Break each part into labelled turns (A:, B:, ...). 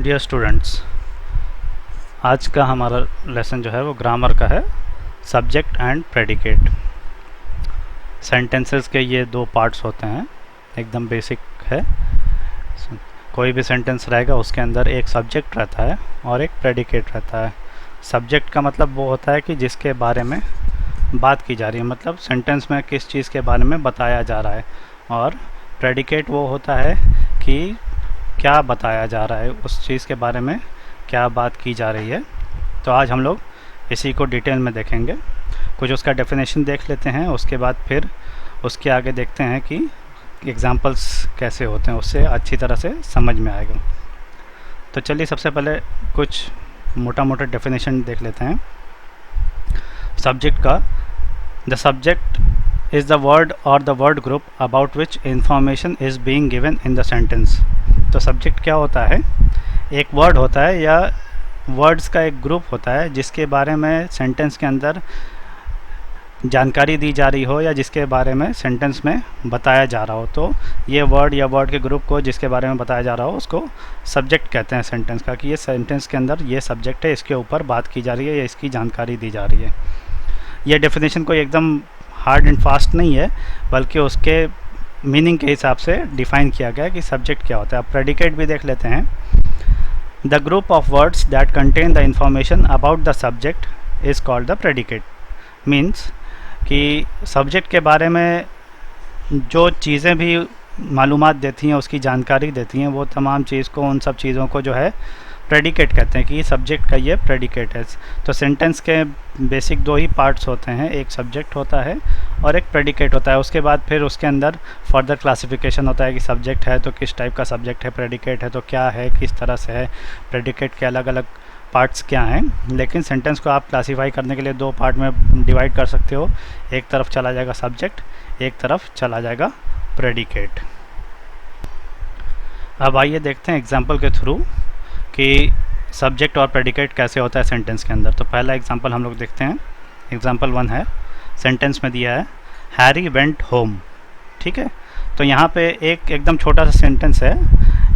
A: Dear students, आज का हमारा लेसन जो है वो ग्रामर का है, सब्जेक्ट एंड प्रेडिकेट। सेंटेंसेस के ये दो पार्ट्स होते हैं, एकदम बेसिक है। कोई भी सेंटेंस रहेगा उसके अंदर एक सब्जेक्ट रहता है और एक प्रेडिकेट रहता है। सब्जेक्ट का मतलब वो होता है कि जिसके बारे में बात की जा रही है, मतलब सेंटेंस में किस चीज़ के बारे में बताया जा रहा है, और प्रेडिकेट वो होता है कि क्या बताया जा रहा है, उस चीज़ के बारे में क्या बात की जा रही है। तो आज हम लोग इसी को डिटेल में देखेंगे। कुछ उसका डेफिनेशन देख लेते हैं, उसके बाद फिर उसके आगे देखते हैं कि एग्जांपल्स कैसे होते हैं, उससे अच्छी तरह से समझ में आएगा। तो चलिए सबसे पहले कुछ मोटा मोटा डेफिनेशन देख लेते हैं सब्जेक्ट का। The subject is the word और the word group about which information is being given in the sentence. तो सब्जेक्ट क्या होता है? एक वर्ड होता है या वर्ड्स का एक ग्रुप होता है जिसके बारे में सेंटेंस के अंदर जानकारी दी जा रही हो या जिसके बारे में सेंटेंस में बताया जा रहा हो। तो ये वर्ड या वर्ड के ग्रुप को जिसके बारे में बताया जा रहा हो उसको सब्जेक्ट कहते हैं सेंटेंस का, कि ये सेंटेंस के अंदर ये सब्जेक्ट है, इसके ऊपर बात की जा रही है या इसकी जानकारी दी जा रही है। ये डेफिनेशन कोई एकदम हार्ड एंड फास्ट नहीं है, बल्कि उसके मीनिंग के हिसाब से डिफ़ाइन किया गया है कि सब्जेक्ट क्या होता है। अब प्रेडिकेट भी देख लेते हैं। The group of words that contain the information about the subject is called the predicate. Means कि सब्जेक्ट के बारे में जो चीज़ें भी मालूमात देती हैं, उसकी जानकारी देती हैं, वो तमाम चीज़ को, उन सब चीज़ों को जो है प्रेडिकेट कहते हैं कि सब्जेक्ट का ये प्रेडिकेट है। तो सेंटेंस के बेसिक दो ही पार्ट्स होते हैं, एक सब्जेक्ट होता है और एक प्रेडिकेट होता है। उसके बाद फिर उसके अंदर फर्दर क्लासिफिकेशन होता है कि सब्जेक्ट है तो किस टाइप का सब्जेक्ट है, प्रेडिकेट है तो क्या है, किस तरह से है, प्रेडिकेट के अलग अलग पार्ट्स क्या हैं। लेकिन सेंटेंस को आप क्लासीफाई करने के लिए दो पार्ट में डिवाइड कर सकते हो। एक तरफ चला जाएगा सब्जेक्ट, एक तरफ चला जाएगा प्रेडिकेट। अब आइए देखते हैं एग्जाम्पल के थ्रू कि सब्जेक्ट और प्रेडिकेट कैसे होता है सेंटेंस के अंदर। तो पहला एग्जांपल हम लोग देखते हैं। एग्जांपल 1 है, सेंटेंस में दिया है हैरी वेंट होम। ठीक है, तो यहाँ पे एक एकदम छोटा सा सेंटेंस है।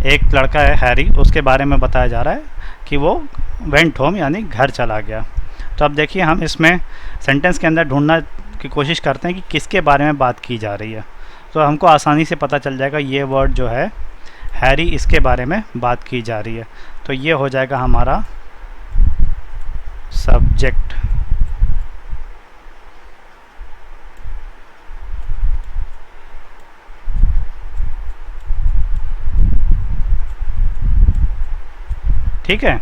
A: एक लड़का है हैरी, उसके बारे में बताया जा रहा है कि वो वेंट होम यानी घर चला गया। तो अब देखिए, हम इसमें सेंटेंस के अंदर ढूंढना की कोशिश करते हैं कि किसके बारे में बात की जा रही है। तो हमको आसानी से पता चल जाएगा ये वर्ड जो है हैरी, इसके बारे में बात की जा रही है। तो ये हो जाएगा हमारा सब्जेक्ट। ठीक है,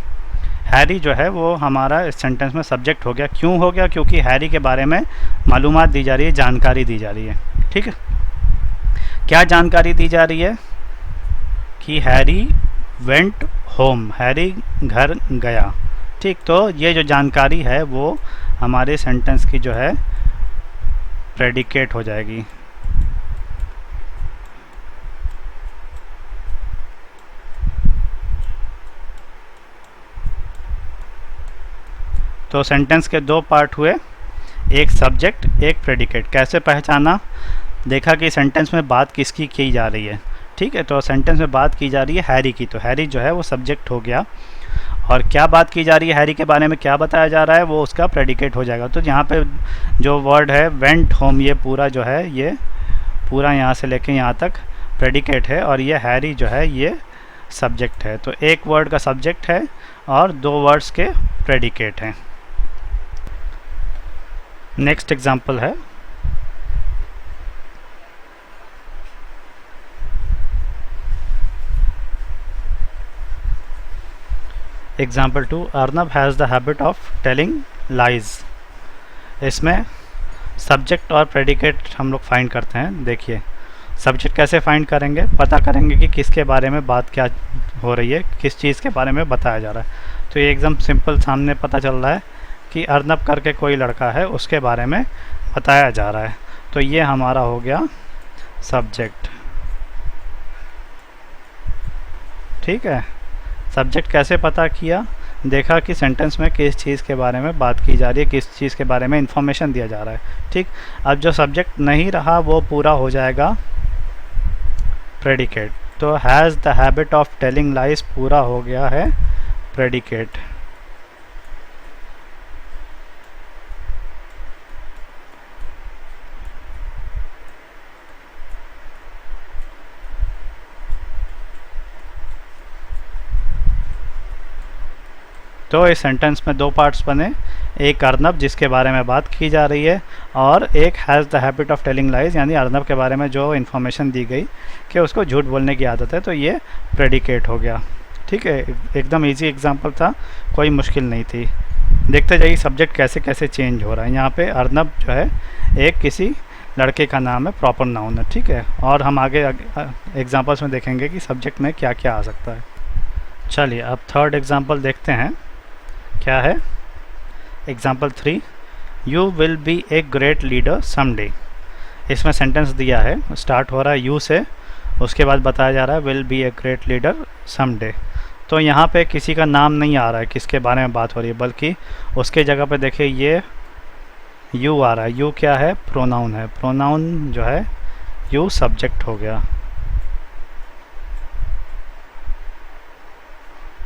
A: हैरी जो है वो हमारा इस सेंटेंस में सब्जेक्ट हो गया। क्यों हो गया? क्योंकि हैरी के बारे में मालूमात दी जा रही है, जानकारी दी जा रही है। ठीक है, क्या जानकारी दी जा रही है? कि हैरी वेंट होम, हैरी घर गया। ठीक, तो ये जो जानकारी है वो हमारे सेंटेंस की जो है प्रेडिकेट हो जाएगी। तो सेंटेंस के दो पार्ट हुए, एक सब्जेक्ट एक प्रेडिकेट। कैसे पहचाना? देखा कि सेंटेंस में बात किसकी की जा रही है। ठीक है, तो सेंटेंस में बात की जा रही है हैरी की, तो हैरी जो है वो सब्जेक्ट हो गया। और क्या बात की जा रही है हैरी के बारे में, क्या बताया जा रहा है, वो उसका प्रेडिकेट हो जाएगा। तो यहाँ पे जो वर्ड है वेंट होम, ये पूरा जो है, ये पूरा यहाँ से लेके यहाँ तक प्रेडिकेट है, और ये हैरी जो है ये सब्जेक्ट है। तो एक वर्ड का सब्जेक्ट है और दो वर्ड्स के प्रेडिकेट हैं। नेक्स्ट एग्जाम्पल है, example 2, Arnab has the habit of telling lies. इसमें सब्जेक्ट और प्रेडिकेट हम लोग फाइंड करते हैं। देखिए, सब्जेक्ट कैसे फाइंड करेंगे? पता करेंगे कि किसके बारे में बात क्या हो रही है, किस चीज़ के बारे में बताया जा रहा है। तो ये एकदम सिंपल सामने पता चल रहा है कि अर्नब करके कोई लड़का है, उसके बारे में बताया जा रहा है। तो ये हमारा हो गया सब्जेक्ट। ठीक है, सब्जेक्ट कैसे पता किया? देखा कि सेंटेंस में किस चीज़ के बारे में बात की जा रही है, किस चीज़ के बारे में इंफॉर्मेशन दिया जा रहा है। ठीक, अब जो सब्जेक्ट नहीं रहा वो पूरा हो जाएगा प्रेडिकेट। तो has the habit of telling lies पूरा हो गया है प्रेडिकेट। तो इस सेंटेंस में दो पार्ट्स बने, एक अर्नब जिसके बारे में बात की जा रही है, और एक has the habit of telling lies, यानी अर्नब के बारे में जो इन्फॉर्मेशन दी गई कि उसको झूठ बोलने की आदत है, तो ये प्रेडिकेट हो गया। ठीक है, एकदम इजी एग्जांपल था, कोई मुश्किल नहीं थी। देखते जाइए सब्जेक्ट कैसे कैसे चेंज हो रहा है। यहाँ पे अर्नब जो है एक किसी लड़के का नाम है, प्रॉपर नाउन है। ठीक है, और हम आगे एग्जाम्पल्स में देखेंगे कि सब्जेक्ट में क्या क्या आ सकता है। चलिए अब थर्ड एग्जाम्पल देखते हैं क्या है। Example 3, you will be a great leader someday. इसमें सेंटेंस दिया है, स्टार्ट हो रहा है यू से, उसके बाद बताया जा रहा है will be a great leader someday. तो यहाँ पे किसी का नाम नहीं आ रहा है, किसके बारे में बात हो रही है, बल्कि उसके जगह पे देखिए ये यू आ रहा है। यू क्या है, प्रोनाउन है। प्रोनाउन जो है यू सब्जेक्ट हो गया।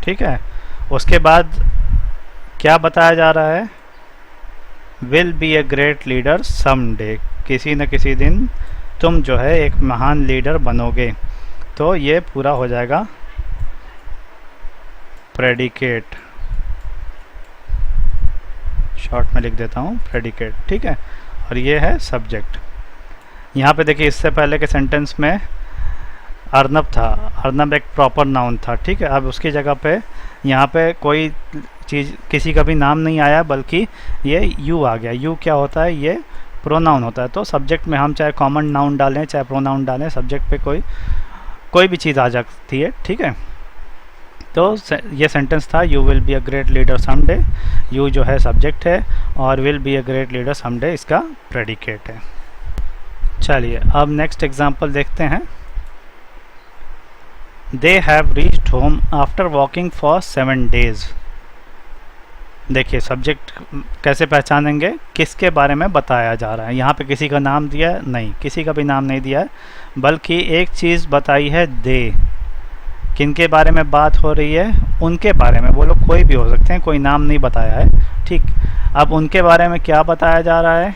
A: ठीक है, उसके बाद क्या बताया जा रहा है, will be a great leader someday, किसी न किसी दिन तुम जो है एक महान लीडर बनोगे। तो ये पूरा हो जाएगा प्रेडिकेट, शॉर्ट में लिख देता हूँ प्रेडिकेट। ठीक है, और ये है सब्जेक्ट। यहाँ पे देखिए इससे पहले के सेंटेंस में अर्नब था, अर्नब एक प्रॉपर नाउन था। ठीक है, अब उसकी जगह पे यहाँ पे कोई चीज़, किसी का भी नाम नहीं आया, बल्कि ये यू आ गया। यू क्या होता है, ये प्रोनाउन होता है। तो सब्जेक्ट में हम चाहे कॉमन नाउन डालें चाहे प्रोनाउन डालें, सब्जेक्ट पे कोई भी चीज़ आ जाती है। ठीक है, तो ये सेंटेंस था you will be a great leader someday. You जो है सब्जेक्ट है और will be a great leader someday इसका प्रेडिकेट है। चलिए अब नेक्स्ट एग्जांपल देखते हैं। They have reached home after walking for 7 days। देखिए सब्जेक्ट कैसे पहचानेंगे, किसके बारे में बताया जा रहा है। यहाँ पे किसी का नाम दिया है नहीं, किसी का भी नाम नहीं दिया है, बल्कि एक चीज़ बताई है दे। किनके बारे में बात हो रही है, उनके बारे में। वो लोग कोई भी हो सकते हैं, कोई नाम नहीं बताया है। ठीक, अब उनके बारे में क्या बताया जा रहा है,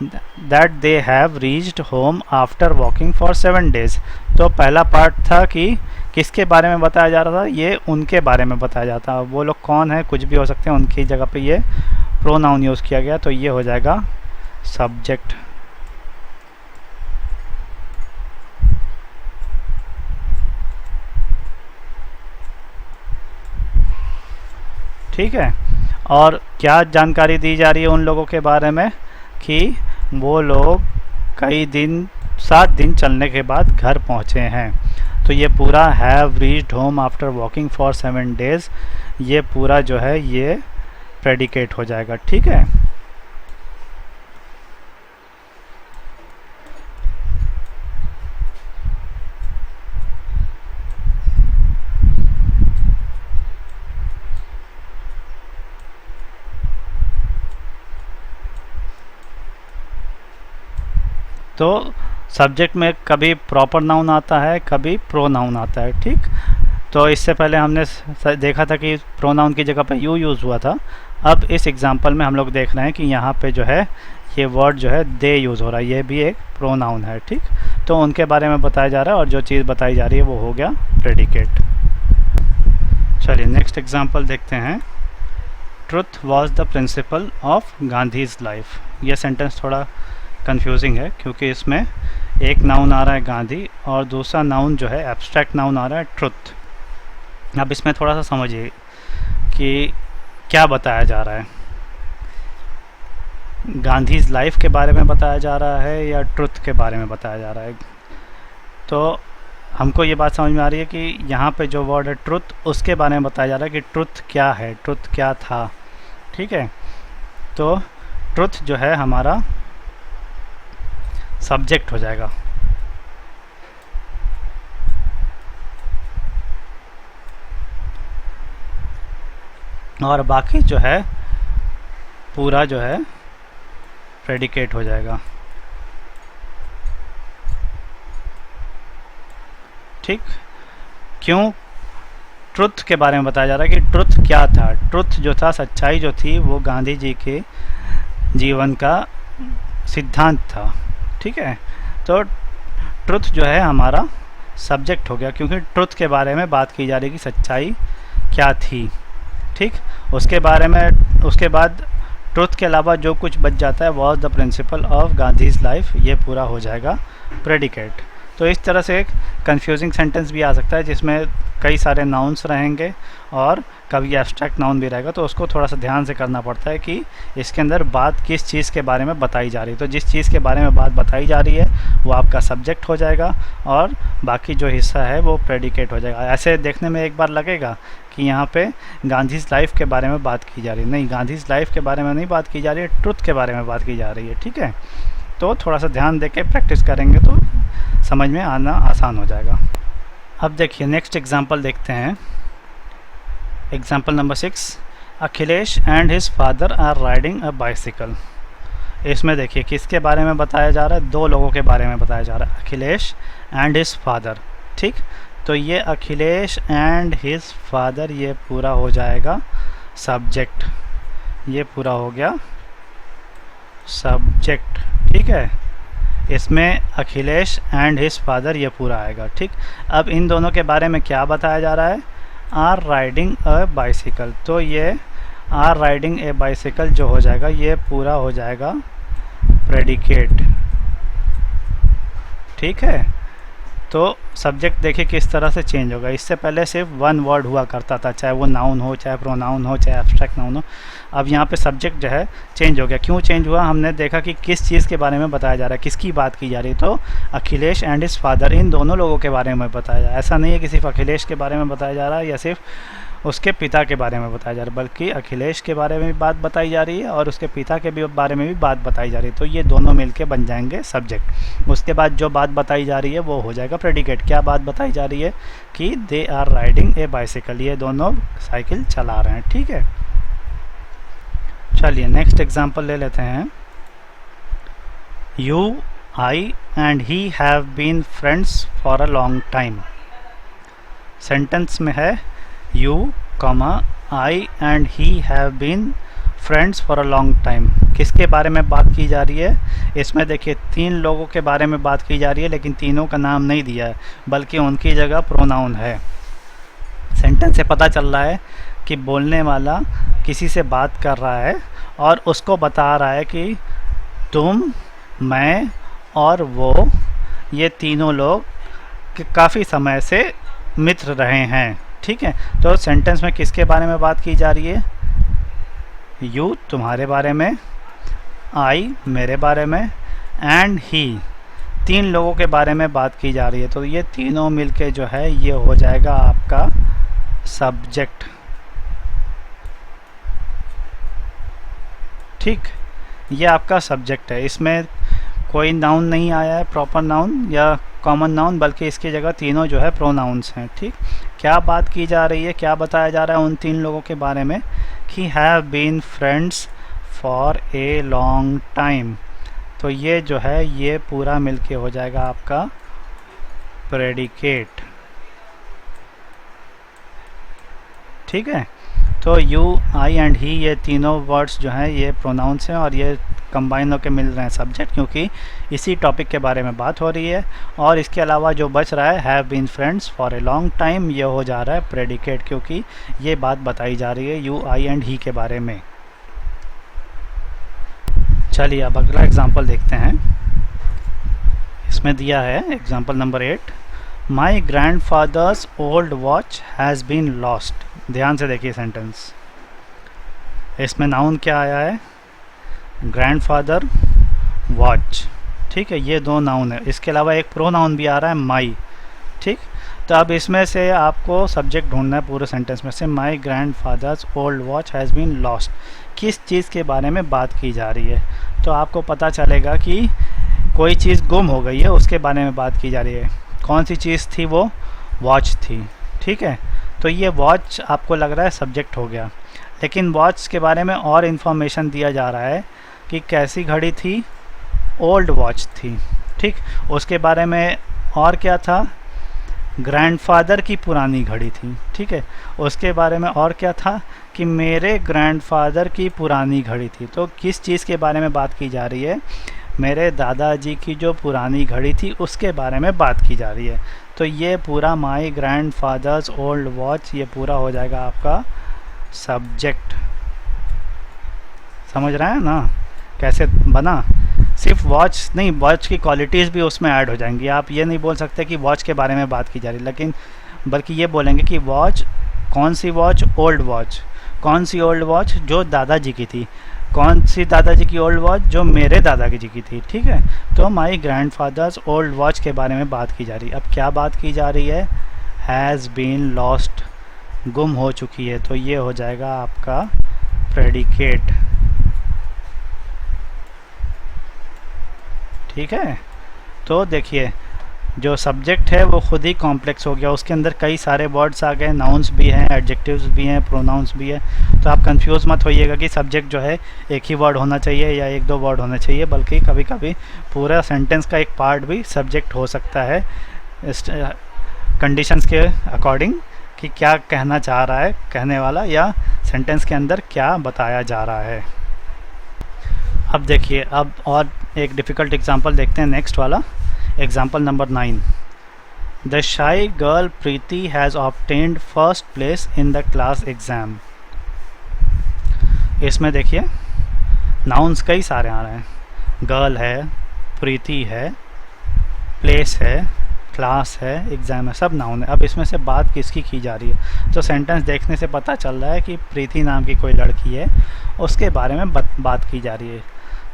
A: that they have reached home after walking for 7 days। तो पहला पार्ट था कि किसके बारे में बताया जा रहा था, ये उनके बारे में बताया जाता है। वो लोग कौन है, कुछ भी हो सकते हैं, उनकी जगह पे ये प्रोनाउन यूज़ किया गया, तो ये हो जाएगा सब्जेक्ट। ठीक है, और क्या जानकारी दी जा रही है उन लोगों के बारे में कि वो लोग कई दिन 7 दिन चलने के बाद घर पहुंचे हैं। तो ये पूरा have reached home after walking for 7 days, ये पूरा जो है ये प्रेडिकेट हो जाएगा। ठीक है, तो सब्जेक्ट में कभी प्रॉपर नाउन आता है, कभी प्रोनाउन आता है। ठीक, तो इससे पहले हमने देखा था कि प्रोनाउन की जगह पे यू यूज़ हुआ था। अब इस एग्जांपल में हम लोग देख रहे हैं कि यहाँ पे जो है ये वर्ड जो है दे यूज़ हो रहा है, ये भी एक प्रोनाउन है। ठीक, तो उनके बारे में बताया जा रहा है, और जो चीज़ बताई जा रही है वो हो गया प्रेडिकेट। चलिए नेक्स्ट एग्जाम्पल देखते हैं। Truth was the principle of Gandhi's life. ये सेंटेंस थोड़ा कंफ्यूजिंग है, क्योंकि इसमें एक नाउन आ रहा है गांधी और दूसरा नाउन जो है एब्स्ट्रैक्ट नाउन आ रहा है ट्रुथ। अब इसमें थोड़ा सा समझिए कि क्या बताया जा रहा है, गांधीज लाइफ के बारे में बताया जा रहा है या ट्रुथ के बारे में बताया जा रहा है। तो हमको ये बात समझ में आ रही है कि यहाँ पे जो वर्ड है ट्रुथ, उसके बारे में बताया जा रहा है कि ट्रुथ क्या है, ट्रुथ क्या था। ठीक है, तो ट्रुथ जो है हमारा सब्जेक्ट हो जाएगा। और बाकी जो है पूरा जो है प्रेडिकेट हो जाएगा। ठीक। क्यों? ट्रुथ के बारे में बताया जा रहा है कि ट्रुथ क्या था। ट्रुथ जो था, सच्चाई जो थी, वो गांधी जी के जीवन का सिद्धांत था। ठीक है, तो ट्रुथ जो है हमारा सब्जेक्ट हो गया, क्योंकि ट्रुथ के बारे में बात की जा रही है कि सच्चाई क्या थी। ठीक, उसके बाद ट्रुथ के अलावा जो कुछ बच जाता है, was the principle of Gandhi's life, ये पूरा हो जाएगा प्रेडिकेट। तो इस तरह से एक कंफ्यूजिंग सेंटेंस भी आ सकता है जिसमें कई सारे नाउन्स रहेंगे और कभी एब्स्ट्रैक्ट नाउन भी रहेगा, तो उसको थोड़ा सा ध्यान से करना पड़ता है कि इसके अंदर बात किस चीज़ के बारे में बताई जा रही है। तो जिस चीज़ के बारे में बात बताई जा रही है वो आपका सब्जेक्ट हो जाएगा और बाकी जो हिस्सा है वो प्रेडिकेट हो जाएगा। ऐसे देखने में एक बार लगेगा कि यहाँ पे गांधीज लाइफ के बारे में बात की जा रही है, नहीं, गांधीज लाइफ के बारे में नहीं बात की जा रही है, ट्रुथ के बारे में बात की जा रही है। ठीक है, तो थोड़ा सा ध्यान दे के प्रैक्टिस करेंगे तो समझ में आना आसान हो जाएगा। अब देखिए नेक्स्ट एग्जांपल देखते हैं। Example number 6, Akhilesh and his father are riding a bicycle. इसमें देखिए किसके बारे में बताया जा रहा है, दो लोगों के बारे में बताया जा रहा है, अखिलेश एंड हिज फादर। ठीक, तो ये अखिलेश एंड हिज फादर, ये पूरा हो जाएगा सब्जेक्ट, ये पूरा हो गया सब्जेक्ट। ठीक है, इसमें अखिलेश एंड हिज फादर ये पूरा आएगा। ठीक, अब इन दोनों के बारे में क्या बताया जा रहा है, आर राइडिंग अ बाइसिकल, तो ये आर राइडिंग ए बाइसिकल जो हो जाएगा ये पूरा हो जाएगा प्रेडिकेट। ठीक है, तो सब्जेक्ट देखिए किस तरह से चेंज होगा। इससे पहले सिर्फ वन वर्ड हुआ करता था, चाहे वो नाउन हो, चाहे प्रोनाउन हो, चाहे एब्स्ट्रैक्ट नाउन हो। अब यहाँ पे सब्जेक्ट जो है चेंज हो गया। क्यों चेंज हुआ? हमने देखा कि किस चीज़ के बारे में बताया जा रहा है, किसकी बात की जा रही है, तो अखिलेश एंड हिज फादर, इन दोनों लोगों के बारे में बताया जा रहा है। ऐसा नहीं है कि सिर्फ अखिलेश के बारे में बताया जा रहा है या सिर्फ उसके पिता के बारे में बताया जा रहा है, बल्कि अखिलेश के बारे में भी बात बताई जा रही है और उसके पिता के भी बारे में भी बात बताई जा रही है। तो ये दोनों मिलके बन जाएंगे सब्जेक्ट। उसके बाद जो बात बताई जा रही है वो हो जाएगा प्रेडिकेट। क्या बात बताई जा रही है कि they are riding a bicycle, ये दोनों साइकिल चला रहे हैं। ठीक है, चलिए नेक्स्ट एग्जांपल ले लेते हैं। You, I and he have been friends for a long time. Sentence में है you, I and he have been friends for a long time। किसके बारे में बात की जा रही है? इसमें देखिए तीन लोगों के बारे में बात की जा रही है, लेकिन तीनों का नाम नहीं दिया है, बल्कि उनकी जगह प्रोनाउन है। सेंटेंस से पता चल रहा है कि बोलने वाला किसी से बात कर रहा है और उसको बता रहा है कि तुम, मैं और वो, ये तीनों लोग काफ़ी समय से मित्र रहे हैं। ठीक है, तो सेंटेंस में किसके बारे में बात की जा रही है? यू, तुम्हारे बारे में, आई, मेरे बारे में, एंड ही, तीन लोगों के बारे में बात की जा रही है। तो ये तीनों मिलके जो है ये हो जाएगा आपका सब्जेक्ट। ठीक, ये आपका सब्जेक्ट है। इसमें कोई नाउन नहीं आया है, प्रॉपर नाउन या कॉमन नाउन, बल्कि इसकी जगह तीनों जो है प्रोनाउंस हैं। ठीक, क्या बात की जा रही है, क्या बताया जा रहा है उन तीन लोगों के बारे में कि have been friends for a long time. तो ये जो है ये पूरा मिलके हो जाएगा आपका प्रेडिकेट। ठीक है, तो यू, आई एंड ही, ये तीनों वर्ड्स जो हैं ये प्रोनाउंस हैं और ये कंबाइन होकर मिल रहे हैं सब्जेक्ट, क्योंकि इसी टॉपिक के बारे में बात हो रही है। और इसके अलावा जो बच रहा है have been friends for a long time, ये हो जा रहा है प्रेडिकेट, क्योंकि ये बात बताई जा रही है यू, आई एंड ही के बारे में। चलिए अब अगला एग्जांपल देखते हैं। इसमें दिया है example number 8, my grand father's old watch has been lost. ध्यान से देखिए सेंटेंस, इसमें नाउन क्या आया है? Grandfather, watch. ठीक है, ये दो नाउन है। इसके अलावा एक प्रोनाउन भी आ रहा है माई। ठीक, तो अब इसमें से आपको सब्जेक्ट ढूंढना है पूरे सेंटेंस में से। My grandfather's old watch has been lost, किस चीज़ के बारे में बात की जा रही है? तो आपको पता चलेगा कि कोई चीज़ गुम हो गई है, उसके बारे में बात की जा रही है। कौन सी चीज़ थी वो? वॉच थी। ठीक है, तो ये वॉच आपको लग रहा है सब्जेक्ट हो गया, लेकिन वॉच के बारे में और इन्फॉर्मेशन दिया जा रहा है कि कैसी घड़ी थी? ओल्ड वॉच थी। ठीक, उसके बारे में और क्या था ग्रैंडफादर की पुरानी घड़ी थी, ठीक है। उसके बारे में और क्या था कि मेरे ग्रैंडफादर की पुरानी घड़ी थी। तो किस चीज़ के बारे में बात की जा रही है? मेरे दादाजी की जो पुरानी घड़ी थी उसके बारे में बात की जा रही है। तो ये पूरा माई ग्रैंडफादर्स ओल्ड वॉच, ये पूरा हो जाएगा आपका सब्जेक्ट। समझ रहे हैं ना कैसे बना? सिर्फ वॉच नहीं, वॉच की क्वालिटीज़ भी उसमें ऐड हो जाएंगी। आप ये नहीं बोल सकते कि वॉच के बारे में बात की जा रही, लेकिन बल्कि ये बोलेंगे कि वॉच, कौन सी वॉच? Old watch. कौन सी ओल्ड वॉच? जो दादाजी की थी। कौन सी दादाजी की ओल्ड वॉच? जो मेरे दादाजी की थी, ठीक है। तो माई ग्रैंडफादर्स ओल्ड वॉच के बारे में बात की जा रही है। अब क्या बात की जा रही है? हैज़ बीन लॉस्ट, गुम हो चुकी है। तो ये हो जाएगा आपका प्रेडिकेट, ठीक है। तो देखिए जो सब्जेक्ट है वो खुद ही कॉम्प्लेक्स हो गया, उसके अंदर कई सारे वर्ड्स आ गए, नाउन्स भी हैं, एडजेक्टिव्स भी हैं, प्रोनाउंस भी है। तो आप कंफ्यूज मत होइएगा कि सब्जेक्ट जो है एक ही वर्ड होना चाहिए या एक दो वर्ड होने चाहिए, बल्कि कभी कभी पूरा सेंटेंस का एक पार्ट भी सब्जेक्ट हो सकता है, इस कंडीशंस के अकॉर्डिंग कि क्या कहना चाह रहा है कहने वाला, या सेंटेंस के अंदर क्या बताया जा रहा है। अब देखिए, अब और एक डिफ़िकल्ट एग्जांपल देखते हैं, नेक्स्ट वाला एग्जांपल नंबर 9। द शाई girl Preeti has obtained first place in the class exam. इसमें देखिए नाउन्स कई सारे आ रहे हैं, गर्ल है, प्रीति है, प्लेस है, क्लास है, एग्ज़ाम है, सब नाउन है। अब इसमें से बात किसकी की जा रही है? तो सेंटेंस देखने से पता चल रहा है कि प्रीति नाम की कोई लड़की है, उसके बारे में बात की जा रही है।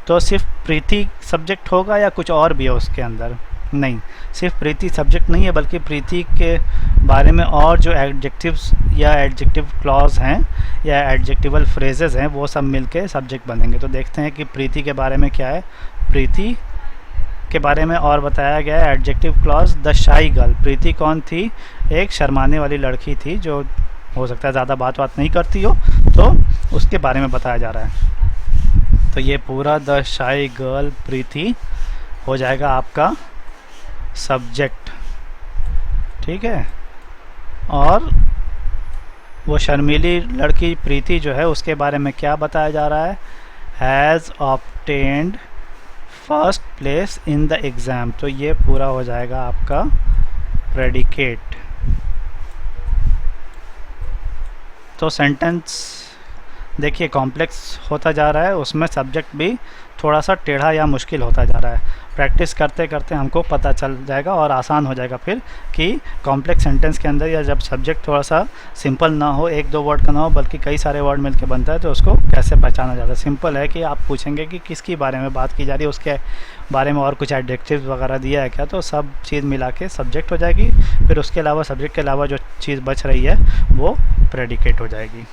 A: तो सिर्फ प्रीति सब्जेक्ट होगा या कुछ और भी है उसके अंदर? नहीं, सिर्फ प्रीति सब्जेक्ट नहीं है, बल्कि प्रीति के बारे में और जो एडजेक्टिव्स या एडजेक्टिव क्लॉज हैं या एडजेक्टिवल फ्रेजेस हैं वो सब मिलके सब्जेक्ट बनेंगे। तो देखते हैं कि प्रीति के बारे में क्या है। प्रीति के बारे में और बताया गया है एडजेक्टिव क्लॉज द शाई गर्ल। प्रीति कौन थी? एक शर्माने वाली लड़की थी, जो हो सकता है ज़्यादा बात नहीं करती हो, तो उसके बारे में बताया जा रहा है। तो ये पूरा द शाई गर्ल प्रीति हो जाएगा आपका सब्जेक्ट, ठीक है। और वो शर्मीली लड़की प्रीति जो है उसके बारे में क्या बताया जा रहा है? Has obtained first place in the exam. तो ये पूरा हो जाएगा आपका प्रेडिकेट। तो सेंटेंस देखिए कॉम्प्लेक्स होता जा रहा है, उसमें सब्जेक्ट भी थोड़ा सा टेढ़ा या मुश्किल होता जा रहा है। प्रैक्टिस करते करते हमको पता चल जाएगा और आसान हो जाएगा फिर कि कॉम्प्लेक्स सेंटेंस के अंदर या जब सब्जेक्ट थोड़ा सा सिंपल ना हो, एक दो वर्ड का ना हो, बल्कि कई सारे वर्ड मिलके बनता है, तो उसको कैसे पहचाना जाता है। सिंपल है कि आप पूछेंगे कि किसकी बारे में बात की जा रही है, उसके बारे में और कुछ एडजेक्टिव्स वगैरह दिया है क्या, तो सब चीज़ मिला के सब्जेक्ट हो जाएगी। फिर उसके अलावा सब्जेक्ट के अलावा जो चीज़ बच रही है वो प्रेडिकेट हो जाएगी।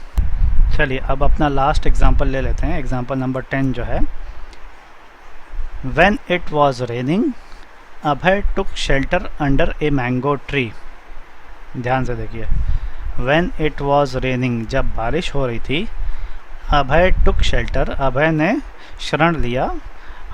A: चलिए अब अपना लास्ट एग्जाम्पल ले लेते हैं, एग्जाम्पल नंबर 10 जो है। When it was raining, Abhay took shelter under a mango tree। ध्यान से देखिए, When it was raining, जब बारिश हो रही थी, अभय took shelter, अभय ने शरण लिया,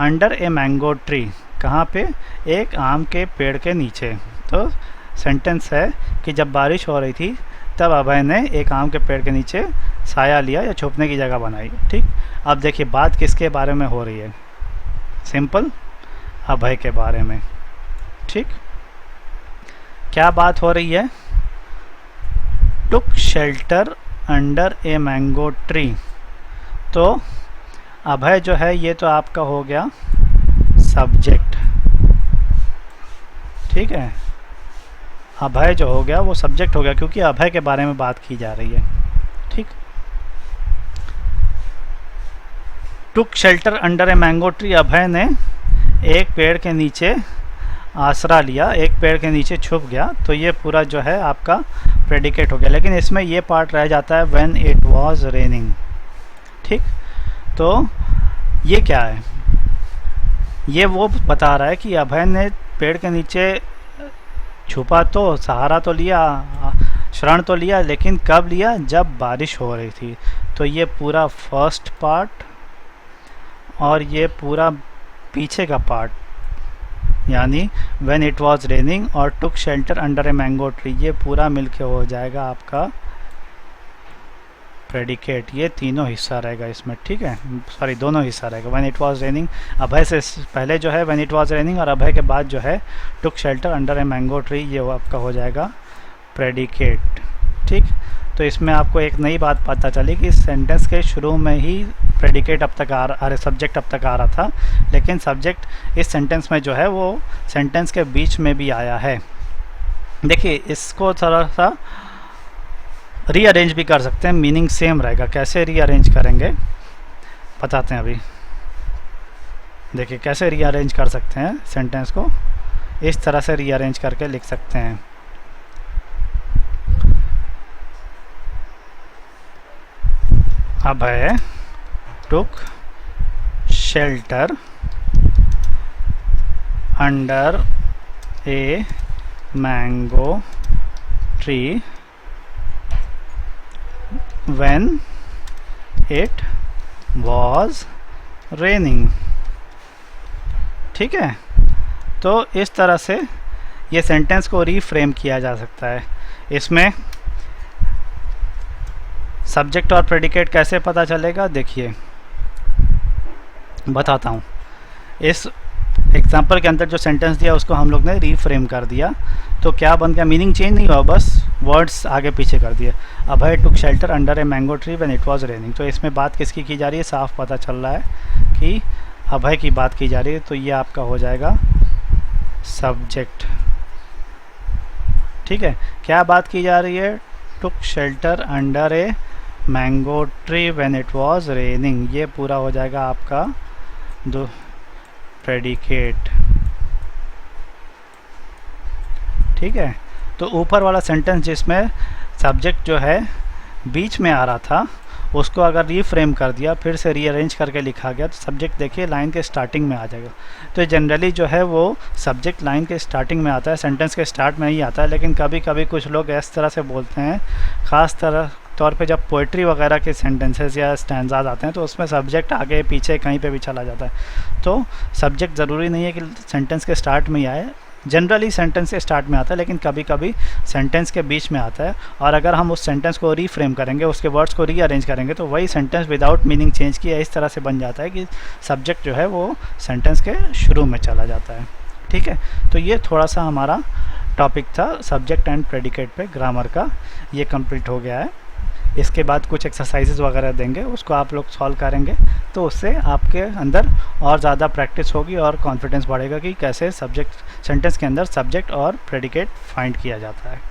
A: under a mango tree, कहाँ पे? एक आम के पेड़ के नीचे। तो सेंटेंस है कि जब बारिश हो रही थी तब अभय ने एक आम के पेड़ के नीचे साया लिया या छुपने की जगह बनाई, ठीक। अब देखिए बात किसके बारे में हो रही है? सिंपल, अभय के बारे में, ठीक। क्या बात हो रही है? Took shelter under a mango tree. तो अभय जो है ये तो आपका हो गया सब्जेक्ट, ठीक है। अभय जो हो गया वो सब्जेक्ट हो गया क्योंकि अभय के बारे में बात की जा रही है, ठीक। Took shelter under a mango tree, Abhay ने एक पेड़ के नीचे आसरा लिया, एक पेड़ के नीचे छुप गया। तो ये पूरा जो है आपका प्रेडिकेट हो गया, लेकिन इसमें ये पार्ट रह जाता है व्हेन इट वाज रेनिंग, ठीक। तो ये क्या है? ये वो बता रहा है कि अभय ने पेड़ के नीचे छुपा, तो सहारा तो लिया, शरण तो लिया, लेकिन कब लिया? जब बारिश हो रही थी। तो ये पूरा फर्स्ट पार्ट और ये पूरा पीछे का पार्ट यानी व्हेन इट वाज रेनिंग और took shelter under a mango tree, ये पूरा मिलके हो जाएगा आपका प्रेडिकेट। ये तीनों हिस्सा रहेगा इसमें, ठीक है, सॉरी दोनों हिस्सा रहेगा। व्हेन इट वाज रेनिंग, अभय से पहले जो है व्हेन इट वाज रेनिंग, और अभय के बाद जो है took shelter under a mango tree, ये वो आपका हो जाएगा प्रेडिकेट, ठीक। तो इसमें आपको एक नई बात पता चली कि सेंटेंस के शुरू में ही प्रेडिकेट अब तक अरे सब्जेक्ट अब तक आ रहा था, लेकिन सब्जेक्ट इस सेंटेंस में जो है वो सेंटेंस के बीच में भी आया है। देखिए इसको थोड़ा सा रीअरेंज भी कर सकते हैं, मीनिंग सेम रहेगा। कैसे रीअरेंज करेंगे बताते हैं अभी। देखिए कैसे रीअरेंज कर सकते हैं सेंटेंस को, इस तरह से रीअरेंज करके लिख सकते हैं। Abhay took shelter under a mango tree when it was raining, ठीक है। तो इस तरह से ये सेंटेंस को रीफ्रेम किया जा सकता है। इसमें सब्जेक्ट और प्रेडिकेट कैसे पता चलेगा, देखिए बताता हूँ। इस एग्जाम्पल के अंदर जो सेंटेंस दिया उसको हम लोग ने रीफ्रेम कर दिया, तो क्या बन गया, मीनिंग चेंज नहीं हुआ, बस वर्ड्स आगे पीछे कर दिए। Abhay took shelter under a mango tree when it was raining. तो इसमें बात किसकी की जा रही है, साफ पता चल रहा है कि अभय की बात की जा रही है, तो ये आपका हो जाएगा सब्जेक्ट, ठीक है। क्या बात की जा रही है, took shelter under a mango tree when it was raining, ये पूरा हो जाएगा आपका दो प्रेडिकेट, ठीक है। तो ऊपर वाला सेंटेंस जिसमें सब्जेक्ट जो है बीच में आ रहा था, उसको अगर रीफ्रेम कर दिया, फिर से रीअरेंज करके लिखा गया, तो सब्जेक्ट देखिए लाइन के स्टार्टिंग में आ जाएगा। तो जनरली जो है वो सब्जेक्ट लाइन के स्टार्टिंग में आता है, सेंटेंस के स्टार्ट में ही आता है, लेकिन कभी कभी कुछ लोग इस तरह से बोलते हैं, ख़ास तौर पे जब पोइट्री वगैरह के सेंटेंसेस या स्टैंजाज आते हैं तो उसमें सब्जेक्ट आगे पीछे कहीं पे भी चला जाता है। तो सब्जेक्ट ज़रूरी नहीं है कि सेंटेंस के स्टार्ट में ही आए, जनरली सेंटेंस के स्टार्ट में आता है, लेकिन कभी कभी सेंटेंस के बीच में आता है। और अगर हम उस सेंटेंस को रीफ्रेम करेंगे, उसके वर्ड्स को रीअरेंज करेंगे, तो वही सेंटेंस विदाउट मीनिंग चेंज किया इस तरह से बन जाता है कि सब्जेक्ट जो है वो सेंटेंस के शुरू में चला जाता है, ठीक है। तो ये थोड़ा सा हमारा टॉपिक था सब्जेक्ट एंड प्रेडिकेट पे ग्रामर का, ये कंप्लीट हो गया है। इसके बाद कुछ एक्सरसाइजेज वगैरह देंगे, उसको आप लोग सॉल्व करेंगे, तो उससे आपके अंदर और ज़्यादा प्रैक्टिस होगी और कॉन्फिडेंस बढ़ेगा कि कैसे सब्जेक्ट सेंटेंस के अंदर सब्जेक्ट और प्रेडिकेट फाइंड किया जाता है।